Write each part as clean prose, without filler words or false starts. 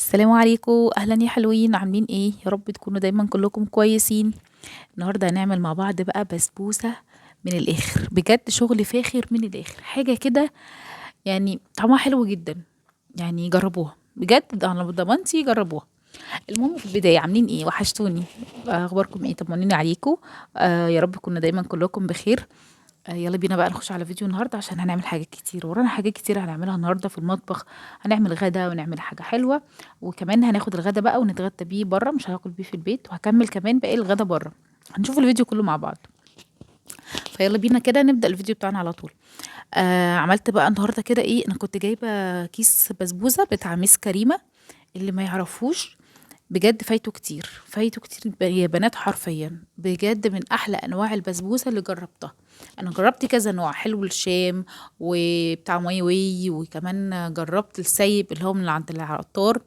السلام عليكم، أهلًا يا حلوين، عاملين إيه؟ يا رب تكونوا دايمًا كلّكم كويسين. النهارده هنعمل مع بعض بقى بسبوسة من الآخر، بجد شغل فاخر من الآخر، حاجة كده يعني طعمها حلو جدًا، يعني جرّبوها، بجد على ضمانتي جرّبوها. المهم في البداية عاملين إيه؟ وحشتوني، أخباركم إيه؟ طمنوني عليكم، يا رب تكونوا دايمًا كلّكم بخير. يالّا بينا بقى نخش على فيديو النهارده عشان هنعمل حاجات كتير، ورانا حاجات كتير هنعملها النهارده في المطبخ، هنعمل غدا ونعمل حاجة حلوة، وكمان هناخد الغدا بقى ونتغدى بيه برّه، مش هناكل بيه في البيت، وهاكمّل كمان باقي الغدا برّه، هنشوف الفيديو كلّه مع بعض. فيالّا بينا كده نبدأ الفيديو بتاعنا على طول. عملت بقى النهارده كده إيه، أنا كنت جايبة كيس بسبوسة بتاع ميس كريمة، اللي ما يعرفوش بجد فايته كتير، فايته كتير يا بنات حرفيًا، بجد من أحلى أنواع البسبوسة اللي جرّبتها. أنا جرّبت كذا نوع، حلو الشام وبتاع ماي واي وكمان جرّبت السايب اللي هو من عند العطار،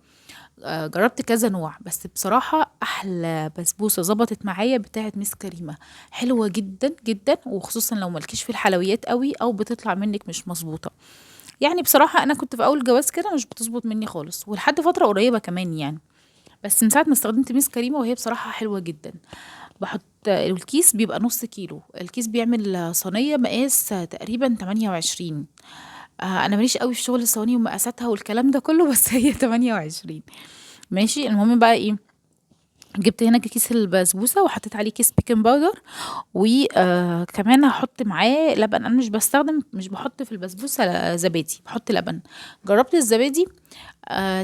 جرّبت كذا نوع، بس بصراحة أحلى بسبوسة ضبطت معايا بتاعة ميس كريمة، حلوة جدًا، جدًا، وخصوصًا لو ما لكيش في الحلويات أوي أو بتطلع منِّك مش مضبوطة. يعني بصراحة أنا كنت في أول جواز كده مش بتضبط منّي خالص، ولحد فترة قريّبة كمان يعني. بس من ساعة ما استخدمت ميس كريمة وهي بصراحة حلوة جدًا. الكيس بيبقى نُص كيلو، الكيس بيعمل صينية مقاس تقريبًا 28. أنا ما ليش أوي في شغل الصواني ومقاساتها والكلام ده كلّه، بس هي 28 ماشي. المهم بقى إيه، جِبت هنا كيس البسبوسة وحطيت عليه كيس بيكنج باودر كمان هاحط معاه لبن. أنا مش باحط في البسبوسة زبادي، باحط لبن. جرّبت الزبادي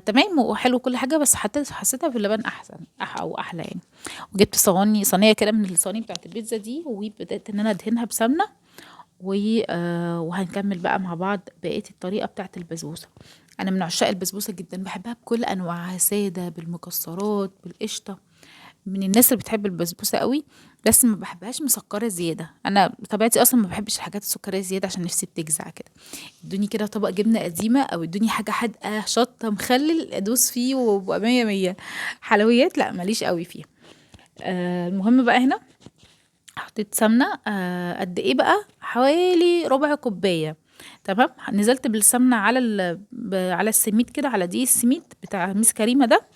تمام وحلو وكل حاجة، بس حسيتها في اللبن أحسن أو أحلى يعني. وجبت صينية كده من الصواني بتاعة البيتزا دي، وبدأت إن أنا أدهنها بسمنة و وهنكمل بقى مع بعض بقية الطريقة بتاعة البسبوسة. أنا من عشاق البسبوسة جدًا، باحبها بكل أنواعها، سادة، بالمكسرات، بالقشطة. من الناس اللي بتحب البسبوسة أوي، بس ما باحبهاش مسكرة زيادة. أنا بطبيعتي أصلًا ما باحبش الحاجات السكرية زيادة عشان نفسي بتجزع كده. ادوني كده طبق جبنة قديمة أو ادوني حاجة حادقة شطة مخلل أدوس فيه وابقى مية مية. حلويات لأ ماليش أوي فيها. المهم بقى هنا حطيت سمنة قد إيه بقى، حوالي ربع كوباية. تمام، نزلت بالسمنة على السميد كده، على دقيق السميد بتاع ميس كريمة ده،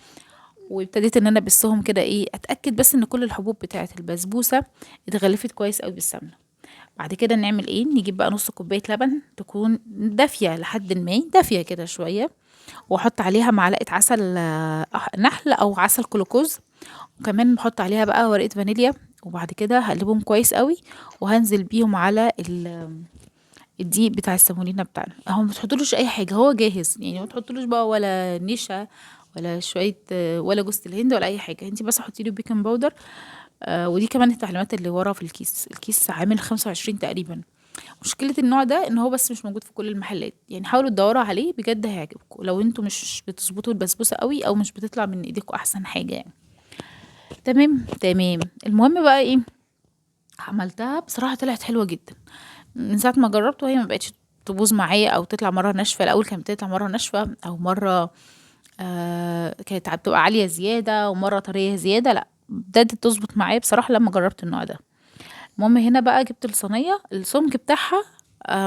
وابتديت ان انا ابسهم كده ايه، اتاكد بس ان كل الحبوب بتاعه البسبوسه اتغلفت كويس قوي بالسمنه. بعد كده نعمل ايه، نجيب بقى نص كوبايه لبن تكون دافيه لحد ما دافيه كده شويه، واحط عليها معلقه عسل نحل او عسل كلوكوز، وكمان بحط عليها بقى ورقه فانيليا. وبعد كده هقلبهم كويس قوي، وهنزل بيهم على الدقيق بتاع السمولينا بتاعنا اهو. ما تحطولوش اي حاجه، هو جاهز يعني، ما تحطولوش بقى ولا نشا ولا شويه ولا جوز الهند ولا اي حاجه، انت بس حطي له بيكنج باودر. ودي كمان التعليمات اللي ورا في الكيس عامل 25 تقريبا. مشكله النوع ده ان هو بس مش موجود في كل المحلات، يعني حاولوا تدوروا عليه بجد هيعجبكم لو انتوا مش بتظبطوا البسبوسه قوي او مش بتطلع من ايديكم احسن حاجه يعني. تمام تمام. المهم بقى ايه، عملتها بصراحه طلعت حلوه جدا. من ساعة ما جربت وهي ما بقتش تبوظ معايا او تطلع مرة ناشفة. الاول كانت بتطلع مرة ناشفة او مرة كانت بتبقى عالية زيادة ومرة طرية زيادة، لا ابتدت تظبط معايا بصراحة لما جربت النوع ده. المهم هنا بقى جبت الصينية، السمك بتاعها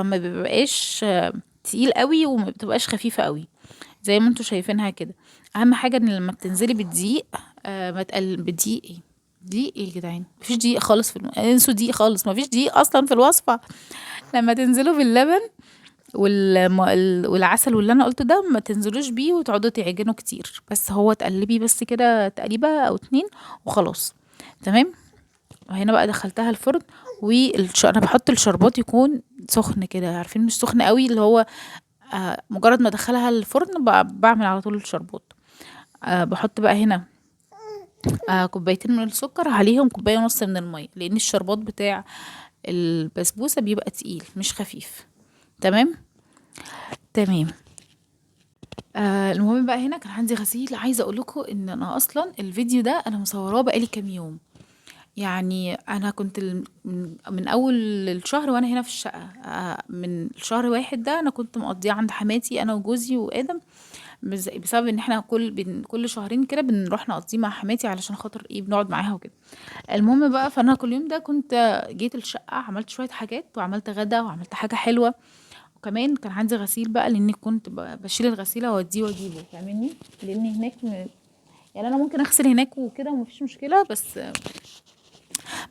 ما بيبقاش تقيل قوي وما بتبقاش خفيفة قوي زي ما انتوا شايفينها كده. اهم حاجة ان لما بتنزلي بالدقيق ما تقل بدقيق ايه، دقيق ايه يا جدعان، مفيش دقيق خالص انسوا دقيق خالص، مفيش دقيق اصلا في الوصفة. لما تنزلوا باللبن والعسل واللي انا قلته ده، ما تنزلوش بيه وتقعدوا تعجنوا كتير، بس هو تقلبي بس كده تقليبه او اتنين وخلاص. تمام. وهنا بقى دخلتها الفرن، انا بحط الشربات يكون سخن كده، عارفين مش سخن قوي، اللي هو مجرد ما ادخلها الفرن بعمل على طول الشربات. بحط بقى هنا كوبايتين من السكر، عليهم كوبايه ونص من الميه، لان الشربات بتاع البسبوسه بيبقى تقيل مش خفيف. تمام تمام. المهم بقى هنا كان عندي غسيل، عايزة اقول لكم ان انا اصلا الفيديو ده انا مصوراه بقالي كام يوم. يعني انا كنت من اول الشهر وانا هنا في الشقة. من شهر واحد ده انا كنت مقضية عند حماتي انا وجوزي وادم، بسبب ان احنا كل شهرين كده بنروح نقضيه مع حماتي علشان خاطر ايه بنقعد معاها وكده. المهم بقى فانا كل يوم ده كنت جيت الشقة، عملت شوية حاجات وعملت غدا وعملت حاجة حلوة، وكمان كان عندي غسيل بقى، لاني كنت بشيل الغسيله واوديه واجيبه، فاهمني؟ لان هناك يعني انا ممكن اغسل هناك وكده ومفيش مشكله، بس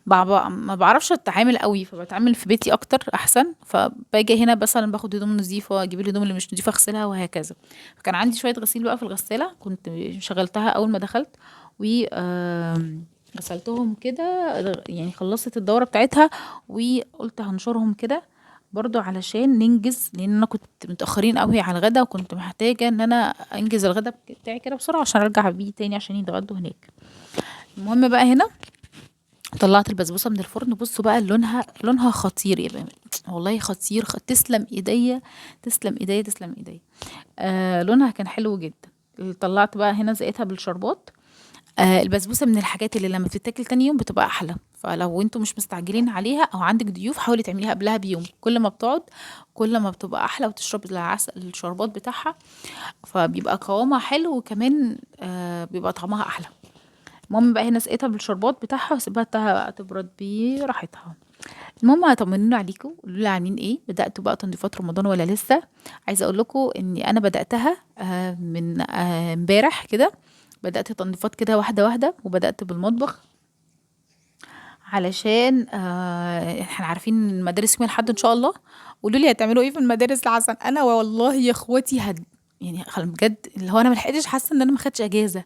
ما بعرفش اتعامل قوي، فبتعامل في بيتي اكتر احسن. فباجي هنا مثلا باخد هدوم نظيفه، اجيب الهدوم اللي مش نظيفه اغسلها وهكذا. فكان عندي شويه غسيل بقى في الغساله، كنت شغلتها اول ما دخلت و غسلتهم كده، يعني خلصت الدوره بتاعتها وقلت هنشرهم كده برضو علشان ننجز، لان انا كنت متاخرين قوي على الغدا، وكنت محتاجه ان انا انجز الغدا بتاعي كده بسرعه عشان ارجع بيه تاني عشان يتغدوا هناك. المهم بقى هنا طلعت البسبوسه من الفرن، بصوا بقى لونها خطير يا بنات، والله خطير. تسلم ايديا، تسلم ايديا، تسلم ايديا. لونها كان حلو جدا. طلعت بقى هنا زقتها بالشربات. البسبوسه من الحاجات اللي لما بتتاكل تاني يوم بتبقى احلى، فلو انتوا مش مستعجلين عليها او عندك ضيوف حاولي تعمليها قبلها بيوم، كل ما بتقعد كل ما بتبقى احلى، وتشرب العسل الشربات بتاعها، فبيبقى قوامها حلو، وكمان بيبقى طعمها احلى. المهم بقى هنا سقيتها بالشربات بتاعها وسيبتها بقى تبرد براحتها. المهم هطمنوني عليكم، قولوا لي عاملين ايه، بداتوا بقى تنظيفات رمضان ولا لسه؟ عايزه اقول لكم اني انا بداتها من امبارح كده، بدات تنظيفات كده واحده واحده، وبدات بالمطبخ علشان احنا عارفين المدارس يوم الاحد ان شاء الله. قولوا لي هتعملوا ايه في المدارس لحسن انا والله يا اخواتي يعني بجد اللي هو انا ملحقتش، حاسه ان انا ما خدتش اجازه،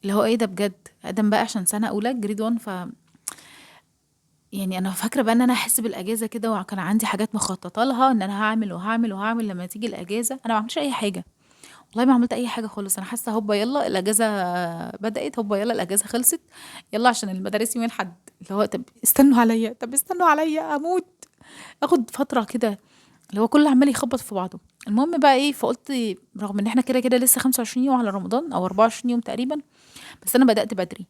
اللي هو ايه ده بجد. ادم بقى عشان سنه اولى جريد 1، يعني انا فاكره بقى ان انا احس بالاجازه كده، وكان عندي حاجات مخططه لها ان انا هعمل وهعمل وهعمل لما تيجي الاجازه. انا ما عملتش اي حاجه، والله ما عملت اي حاجه خالص. انا حاسه هوبا يلا الاجازه بدات، هوبا يلا الاجازه خلصت، يلا عشان المدارس يوم الاحد. اللي هو طب استنوا عليا، طب استنوا عليا اموت، اخد فتره كده، اللي هو كله عمال يخبط في بعضه. المهم بقى ايه، فقلت رغم ان احنا كده كده لسه 25 يوم على رمضان او 24 يوم تقريبا، بس انا بدات بدري،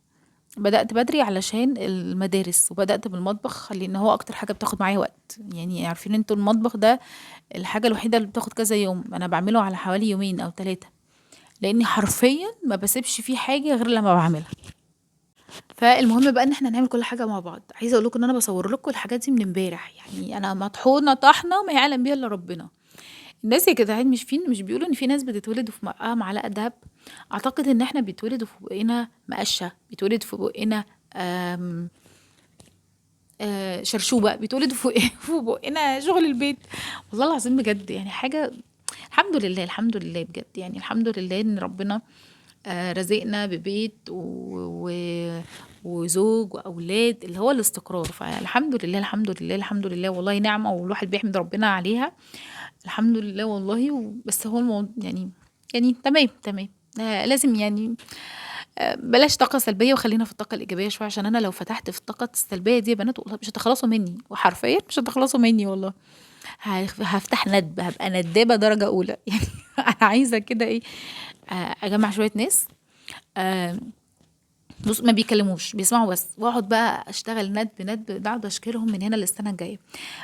بدأت بدري علشان المدارس، وبدأت بالمطبخ لأن هو أكتر حاجة بتاخد معايا وقت. يعني عارفين انتوا المطبخ ده الحاجة الوحيدة اللي بتاخد كذا يوم، أنا بعمله على حوالي يومين أو 3، لأني حرفيا ما بسيبش فيه حاجة غير لما بعملها. فالمهم بقى ان احنا نعمل كل حاجة مع بعض. عايزة اقول لكم ان انا بصور لكم الحاجات دي من امبارح، يعني انا مطحونة طحنة ما يعلم بيها الا ربنا. الناس يا جدعان مش بيقولوا ان في ناس بتتولد وفي بقها معلقة دهب؟ اعتقد ان احنا بيتولد وفي بقنا مقشة، بيتولد في بقنا آم، شرشوبة، بيتولدوا فوق فوق بقنا شغل البيت. والله العظيم بجد يعني حاجة، الحمد لله الحمد لله بجد، يعني الحمد لله ان ربنا رزقنا ببيت وزوج واولاد، اللي هو الاستقرار. فالحمد لله الحمد لله الحمد لله، والله نعمة، والواحد بيحمد ربنا عليها. الحمد لله والله. بس هو الموضوع يعني تمام تمام. لازم يعني بلاش طاقة سلبية وخلينا في الطاقة الإيجابية شوية، عشان أنا لو فتحت في الطاقة السلبية دي يا بنات والله مش هتخلصوا مني، وحرفيا مش هتخلصوا مني والله. هفتح ندب، هبقى ندابة درجة أولى يعني. أنا عايزة كده إيه، أجمع شوية ناس، آه، بص ما بيكلموش بيسمعوا بس، واقعد بقى اشتغل ندب، اقعد اشكرهم من هنا للسنه الجايه.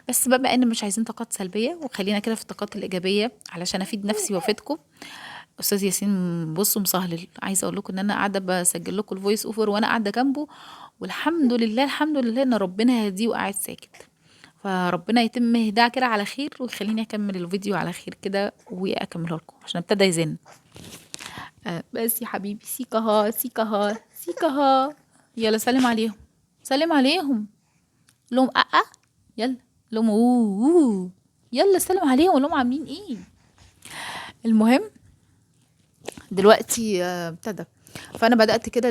بس بقى ان مش عايزين طاقات سلبيه، وخلينا كده في الطاقات الايجابيه علشان افيد نفسي وافيدكم. استاذ ياسين بصوا مصهلل، عايزه اقول لكم ان انا قاعده بسجل لكم الفويس اوفر وانا قاعده جنبه، والحمد لله الحمد لله ان ربنا يهديه وقاعد ساكت. فربنا يتم هداه كده على خير، ويخليني اكمل الفيديو على خير كده واكمله لكم عشان ابتدى يزن. بس يا حبيبي سيكها سيكها سيكها، يلا سلم عليهم، سلم عليهم، لهم يلا، لهم يلا سلم عليهم، ولهم عاملين ايه. المهم دلوقتي ابتدى، فانا بدأت كده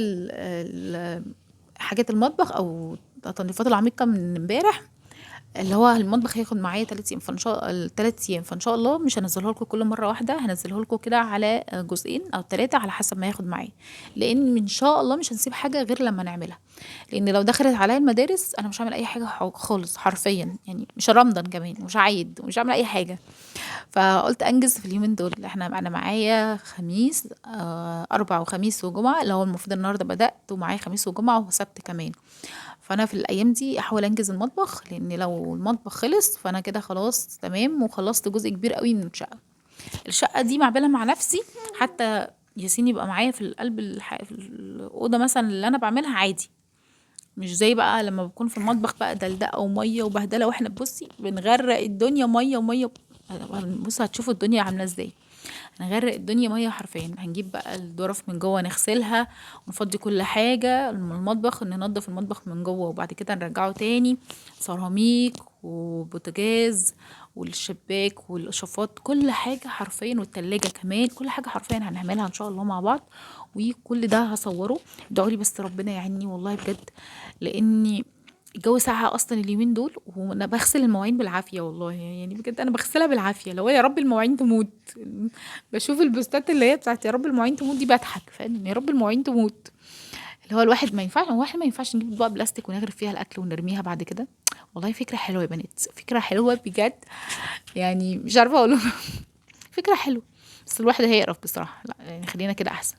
حاجات المطبخ او التنظيفات العميقة من امبارح. اللي هو المطبخ هياخد معايا 3 ايام، فان شاء الله 3 ايام، فان شاء الله مش هنزله لكم كل مره واحده، هنزله لكم كده على جزئين او 3 على حسب ما ياخد معايا، لان ان شاء الله مش هنسيب حاجه غير لما نعملها. لان لو دخلت عليا المدارس انا مش هعمل اي حاجه خالص حرفيا، يعني مش رمضان كمان، مش هعيد، مش هعمل اي حاجه. فقلت انجز في اليومين دول. انا معايا خميس، اربع وخميس وجمعه، اللي هو المفروض النهارده بدات، ومعايا خميس وجمعه وسبت كمان. فانا في الايام دي احاول انجز المطبخ، لان لو المطبخ خلص فانا كده خلاص تمام، وخلصت جزء كبير قوي من الشقه دي معبالها مع نفسي. حتى ياسين يبقى معايا في القلب في الاوضه مثلا اللي انا بعملها عادي، مش زي بقى لما بكون في المطبخ بقى دلدقه وميه وبهدله، واحنا بصي بنغرق الدنيا ميه وميه. بص هتشوفوا الدنيا عامله ازاي. هنغرق الدنيا ميه حرفيا. هنجيب بقى الظرف من جوه نغسلها ونفضي كل حاجه من المطبخ، ننضف المطبخ من جوه وبعد كده نرجعه تاني. سيراميك وبوتاجاز والشباك والاشافات، كل حاجه حرفيا، والتلاجة كمان، كل حاجه حرفيا هنعملها ان شاء الله مع بعض. وكل ده هصوره. ادعوا لي بس ربنا يعيني والله بجد، لاني الجو ساقع اصلا اليومين دول، وانا بغسل المواعين بالعافيه والله، يعني بجد انا بغسلها بالعافيه، لو يا رب المواعين تموت. بشوف البوستات اللي هي بتاعت يا رب المواعين تموت دي بضحك، فاهم؟ يا رب المواعين تموت. اللي هو الواحد ما ينفعش، هو احنا ما ينفعش نجيب اطباق بلاستيك ونغرف فيها الاكل ونرميها بعد كده. والله فكره حلوه يا بنات، فكره حلوه بجد. يعني مش عارفه اقول فكره حلوه. بس الواحد هيقرف بصراحه، لا يعني خلينا كده احسن.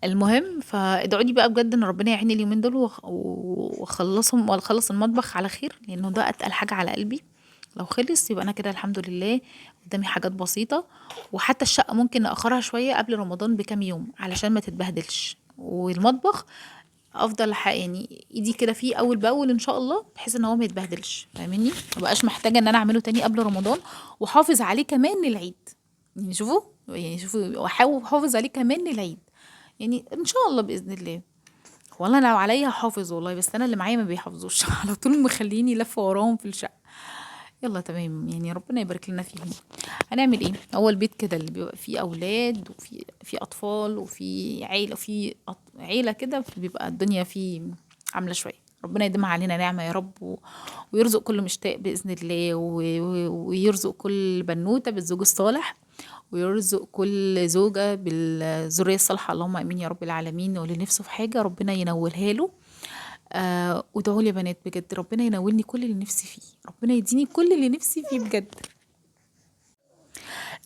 المهم فادعوا لي بقى بجد ان ربنا يعيني اليومين دول واخلصهم واخلص المطبخ على خير، لانه ده اتقل حاجه على قلبي. لو خلص يبقى انا كده الحمد لله. قدامي حاجات بسيطه. وحتى الشقه ممكن ناخرها شويه قبل رمضان بكام يوم علشان ما تتبهدلش، والمطبخ افضل يعني ايدي كده فيه اول باول ان شاء الله، بحيث ان هو ما يتبهدلش، فاهمني؟ مبقاش محتاجه ان انا اعمله تاني قبل رمضان، وحافظ عليه كمان للعيد. يعني شوفوا واحاول احافظ عليه كمان للعيد، يعني ان شاء الله باذن الله. والله لو عليا هحافظ والله، بس انا اللي معايا ما بيحافظوش على طول مخليني لفه وراهم في الشقه. يلا تمام، يعني ربنا يبارك لنا فيهم. هنعمل ايه؟ اول بيت كده اللي بيبقى فيه اولاد وفي اطفال وفي عيله، عيله كده، بيبقى الدنيا فيه عامله شويه. ربنا يديمها علينا نعمه يا رب، ويرزق كل مشتاق باذن الله، ويرزق كل بنوته بالزوج الصالح، ويرزق كل زوجة بالذرية الصالحة، اللهم امين يا رب العالمين. واللي نفسه في حاجة ربنا ينولها له. وادعوا لي يا بنات بجد، ربنا ينولني كل اللي نفسي فيه، ربنا يديني كل اللي نفسي فيه بجد.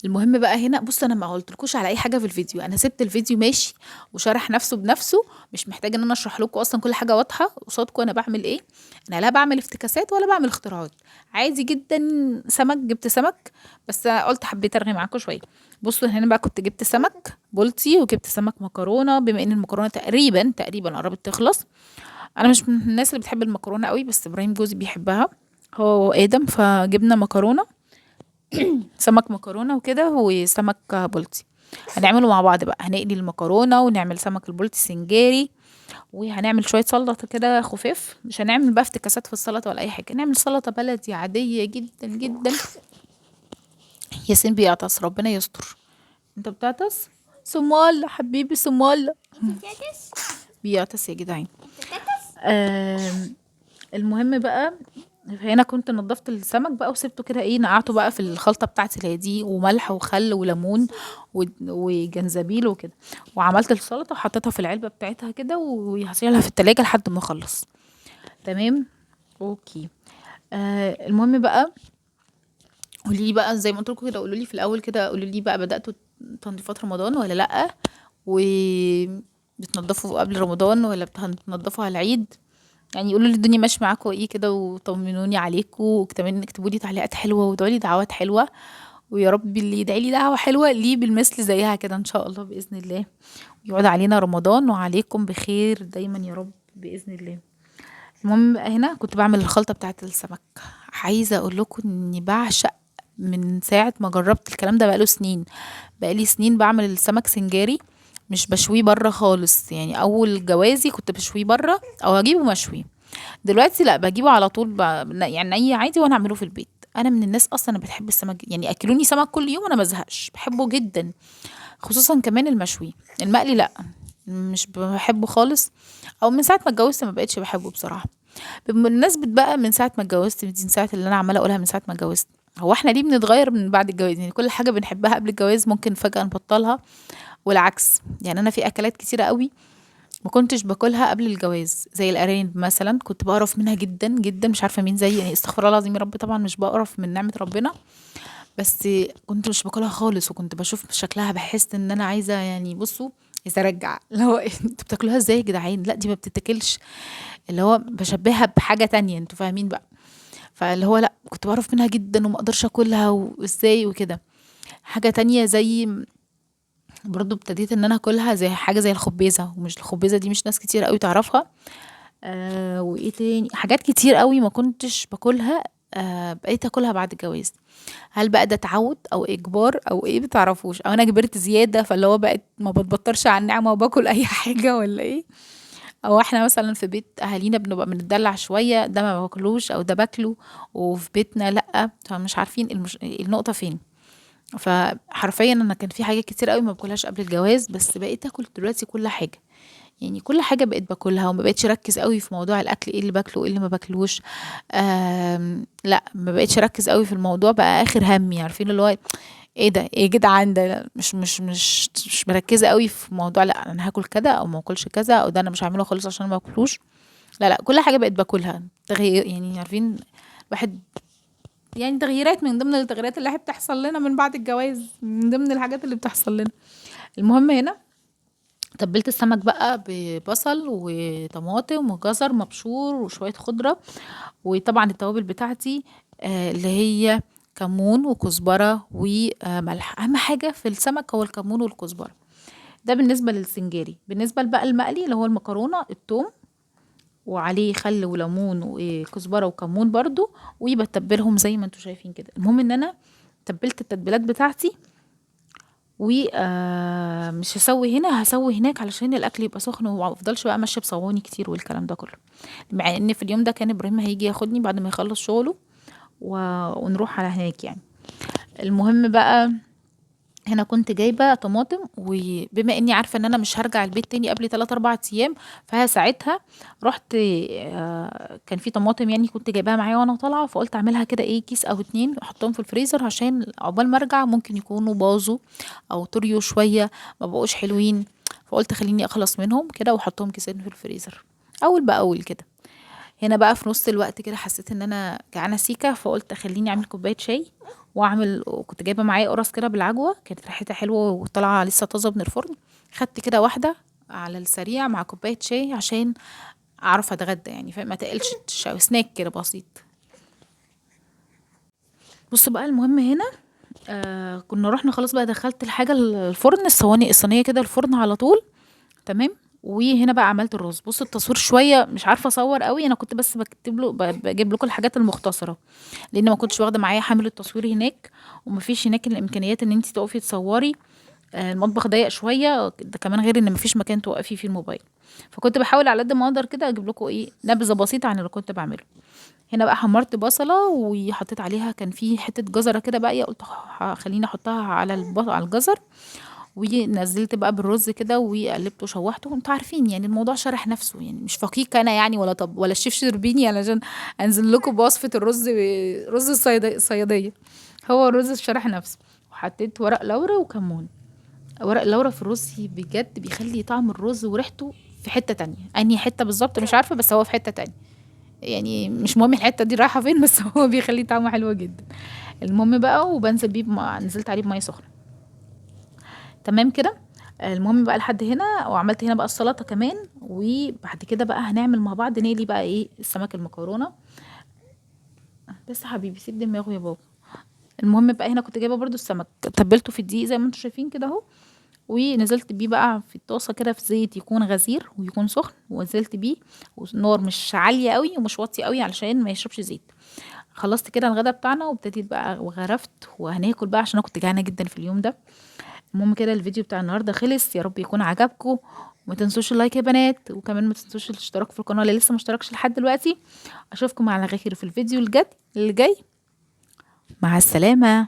المهم بقى هنا، بص انا ما قلتلكوش على اي حاجه في الفيديو، انا سبت الفيديو ماشي وشرح نفسه بنفسه، مش محتاجه ان انا اشرح لكم، اصلا كل حاجه واضحه قصادكم انا بعمل ايه. انا لا بعمل افتكاسات ولا بعمل اختراعات، عادي جدا. سمك، جبت سمك، بس قلت حبيت ارغي معاكم شويه. بصوا هنا بقى، كنت جبت سمك بولتي وجبت سمك مكرونه، بما ان المكرونه تقريبا قربت تخلص. انا مش من الناس اللي بتحب المكرونه قوي، بس ابراهيم جوزي بيحبها، هو وادم، فجبنا مكرونه، سمك مكرونه وكده وسمك بلطي. هنعمله مع بعض بقى، هنقلي المكرونه ونعمل سمك البلطي سنجاري، وهنعمل شويه سلطه كده خفاف. مش هنعمل بقى افتكاسات في السلطه ولا اي حاجه، نعمل سلطه بلدي عاديه جدا جدا. ياسين بيعطس، ربنا يستر. انت بتعطس؟ سمال حبيبي سمال بيعطس يا جدعان. المهم بقى، هنا كنت نضفت السمك بقى وسبته كده، ايه، نقعته بقى في الخلطه بتاعتي اللي هي دي، وملح وخل وليمون وجنزبيل وكده، وعملت السلطه وحطيتها في العلبه بتاعتها كده، وهسيبها في التلاجة لحد ما اخلص. تمام، اوكي. المهم بقى، قولي لي بقى زي ما قلت لكم كده، قولوا لي في الاول كده، قولوا لي بقى بداتوا تنظيفات رمضان ولا لا، وبتنضفوا قبل رمضان ولا بتنضفوا على العيد؟ يعني قولوا لي الدنيا ماشيه معاكم ايه كده، وطمنوني عليكم، وكمان اكتبوا لي تعليقات حلوه، وادعوا لي دعوات حلوه، ويا رب اللي يدعي لي دعوه حلوه ليه بالمثل زيها كده ان شاء الله باذن الله. يقعد علينا رمضان وعليكم بخير دايما يا رب باذن الله. المهم بقى هنا كنت بعمل الخلطه بتاعه السمك. عايزه اقول لكم اني بعشق، من ساعه ما جربت الكلام ده بقاله سنين، بقالي سنين بعمل السمك سنجاري، مش بشويه بره خالص. يعني اول جوازي كنت بشويه بره او اجيبه مشوي، دلوقتي لا، بجيبه على طول يعني ني عادي، وانا اعمله في البيت. انا من الناس اصلا انا بتحب السمك، يعني اكلوني سمك كل يوم انا ما ازهقش، بحبه جدا، خصوصا كمان المشوي. المقلي لا، مش بحبه خالص، او من ساعه ما اتجوزت ما بقتش بحبه بصراحه. بمناسبه بقى، من ساعه ما اتجوزت، دي من ساعه اللي انا عماله اقولها، من ساعه ما اتجوزت، هو احنا ليه بنتغير من بعد الجواز؟ يعني كل حاجه بنحبها قبل الجواز ممكن فجاه نبطلها، والعكس. يعني انا في اكلات كتيره قوي ما كنتش باكلها قبل الجواز، زي الارانب مثلا، كنت بقرف منها جدا جدا، مش عارفه مين زيي، يعني استغفر الله العظيم يا رب، طبعا مش بقرف من نعمه ربنا، بس كنت مش باكلها خالص، وكنت بشوف شكلها بحس ان انا عايزه، يعني بصوا، عايزه ارجع اللي هو إيه، انتوا بتاكلوها ازاي يا جدعان؟ لا دي ما بتتاكلش، اللي هو بشبهها بحاجه تانية، انتوا فاهمين بقى. فاللي هو لا، كنت بعرف منها جدا وما اقدرش اكلها، وازاي وكده. حاجه تانية زي، برضو ابتديت ان انا اكلها زي حاجه زي الخبيزه، ومش الخبيزه دي مش ناس كتير قوي تعرفها. وايه تاني، حاجات كتير قوي ما كنتش باكلها بقيت اكلها بعد الجواز. هل بقى ده تعود او اجبار او ايه متعرفوش، او انا كبرت زياده فاللي هو بقت ما بتبطرش عن النعمه وباكل اي حاجه ولا ايه، او احنا مثلا في بيت اهالينا بنبقى بنتدلع شويه ده ما باكلوش او ده باكله وفي بيتنا لا، فمش عارفين النقطه فين. فحرفيا انا كان في حاجات كتير قوي ما باكلهاش قبل الجواز، بس بقيت اكل دلوقتي كل حاجه. يعني كل حاجه بقيت باكلها وما بقيتش اركز قوي في موضوع الاكل، ايه اللي باكله وايه اللي ما باكلوش. لا ما بقيتش اركز قوي في الموضوع، بقى اخر همي عارفين اللي هو ايه ده ايه يا جدعان ده، لا، مش مركزه قوي في موضوع لا انا هاكل كذا او ما اكلش كذا او ده انا مش هعمله خالص عشان ما اكلوش. لا لا كل حاجه بقيت باكلها تغيير، يعني عارفين واحد، يعني تغييرات من ضمن التغييرات اللي هي بتحصل لنا من بعد الجواز، من ضمن الحاجات اللي بتحصل لنا. المهم هنا تبلت السمك بقى ببصل وطماطم وجزر مبشور وشوية خضرة، وطبعا التوابل بتاعتي اللي هي كمون وكزبرة وملح. اهم حاجة في السمك هو الكمون والكزبرة. ده بالنسبة للسنجاري. بالنسبة بقى المقلي اللي هو المكرونة، التوم وعليه خل وليمون وكزبرة وكمون برضو، وبتبلهم زي ما انتوا شايفين كده. المهم ان انا تبلت التتبيلات بتاعتي، ومش هسوي هنا هسوي هناك علشان الاكل يبقى سخن وما افضلش بقى ماشيه بصواني كتير والكلام ده كله. مع ان في اليوم ده كان ابراهيم هيجي ياخدني بعد ما يخلص شغله و... ونروح على هناك يعني. المهم بقى هنا كنت جايبه طماطم، وبما اني عارفه ان انا مش هرجع البيت تاني قبل 3 4 ايام، ساعتها رحت كان في طماطم يعني كنت جايباها معايا وانا طالعه، فقلت اعملها كده ايه كيس او 2 احطهم في الفريزر عشان عقبال ما ارجع ممكن يكونوا باظوا او طريوا شويه ما بقوش حلوين. فقلت خليني اخلص منهم كده واحطهم كيسين في الفريزر اول باول كده. هنا بقى في نص الوقت كده حسيت ان انا جعانه سيكه، فقلت خليني اعمل كوبايه شاي واعمل، وكنت جايبه معايا قرص كده بالعجوه كانت ريحتها حلوه وطالعه لسه طازه من الفرن. خدت كده واحده على السريع مع كوبايه شاي عشان اعرف اتغدى يعني، فما تقلش سناك كده بسيط. بص بقى المهم هنا كنا رحنا خلاص بقى دخلت الحاجه الفرن، الصينيه كده الفرن على طول. تمام. وهنا بقى عملت الرز. بص التصوير شويه مش عارفه اصور قوي، انا كنت بس بكتب له بجيب لكم الحاجات المختصره، لان ما كنتش واخده معايا حامل التصوير هناك، ومفيش هناك الامكانيات ان انت تقفي تصوري. المطبخ ضيق شويه ده كمان، غير ان مفيش مكان توقفي فيه الموبايل. فكنت بحاول على قد ما اقدر كده اجيب لكم ايه نبذه بسيطه عن اللي كنت بعمله. هنا بقى حمرت بصله وحطيت عليها كان في حته جزره كده باقيه، قلت خليني احطها على على الجزر. ونزلت بقى بالرز كده وقلبته وشوحته. انتوا عارفين يعني الموضوع شرح نفسه، يعني مش فقيق انا يعني ولا طب ولا الشيف شربيني علشان انزل لكم بوصفه الرز، رز الصياديه. هو الرز شرح نفسه. وحطيت ورق لورا وكمون. ورق اللورا في الرز بجد بيخلي طعم الرز وريحته في حته تانية، انهي حته بالظبط مش عارفه بس هو في حته تانية. يعني مش مهم الحته دي رايحه فين، بس هو بيخلي طعمه حلو جدا. المهم بقى وبنزل بيه نزلت عليه بميه سخنه. تمام كده. المهم بقى لحد هنا، وعملت هنا بقى السلطه كمان، وبعد كده بقى هنعمل مع بعض نقلي بقى ايه السمك المكرونه. بس يا حبيبي سيب دماغه يا بابا. المهم بقى هنا كنت جايبه برضو السمك تبلته في الدقيق زي ما انتم شايفين كده اهو، ونزلت بيه بقى في الطاسه كده في زيت يكون غزير ويكون سخن، ونزلت بيه والنار مش عاليه قوي ومش واطيه قوي علشان ما يشربش زيت. خلصت كده الغدا بتاعنا وابتديت بقى وغرفت وهناكل بقى عشان انا كنت جعانه جدا في اليوم ده. المهم كده الفيديو بتاع النهارده خلص، يا رب يكون عجبكم. وما تنسوش اللايك يا بنات، وكمان ما تنسوش الاشتراك في القناه اللي لسه مشتركش لحد دلوقتي. اشوفكم على خير في الفيديو اللي جاي. مع السلامه.